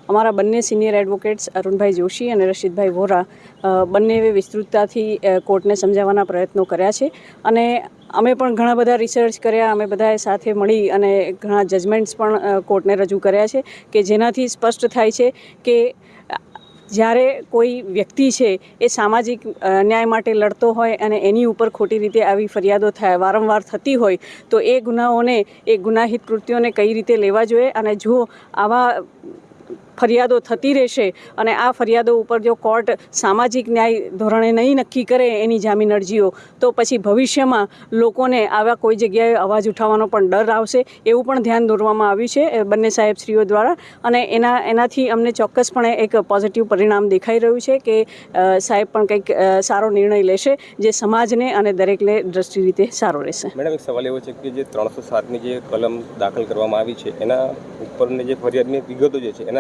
અમારા બંને senior advocates Arunbhai Joshi અને રશીદભાઈ વોરા બંનેએ વિસ્તૃતતાથી કોર્ટને સમજાવવાના પ્રયત્નો કર્યા છે અને અમે પણ ઘણા બધા રિસર્ચ કર્યા. અમે બધાએ સાથે મળી અને ઘણા જજમેન્ટ્સ પણ કોર્ટને રજૂ કર્યા છે કે જેનાથી સ્પષ્ટ થાય છે કે જ્યારે કોઈ વ્યક્તિ છે એ સામાજિક ન્યાય માટે લડતો હોય અને એની ઉપર ખોટી રીતે આવી ફરિયાદો વારંવાર થતી હોય તો એ ગુનાઓને, એ ગુનાહિત કૃત્યોને કઈ રીતે લેવા જોઈએ અને જો આવા ફરિયાદો થતી રહેશે અને આ ફરિયાદો ઉપર જો કોર્ટ સામાજિક ન્યાય ધોરણે નહીં નક્કી કરે એની જામીન અરજીઓ, તો પછી ભવિષ્યમાં લોકોને આવા કોઈ જગ્યાએ અવાજ ઉઠાવવાનો પણ ડર આવશે, એવું પણ ધ્યાન દોરવામાં આવ્યું છે બંને સાહેબશ્રીઓ દ્વારા. અને એનાથી અમને ચોક્કસપણે એક પોઝિટિવ પરિણામ દેખાઈ રહ્યું છે કે સાહેબ પણ કંઈક સારો નિર્ણય લેશે જે સમાજને અને દરેકને દ્રષ્ટિ રીતે સારો રહેશે. મેડમ, એક સવાલ એવો છે કે જે 307ની જે કલમ દાખલ કરવામાં આવી છે એના ઉપરની જે ફરિયાદની વિગતો જે છે એના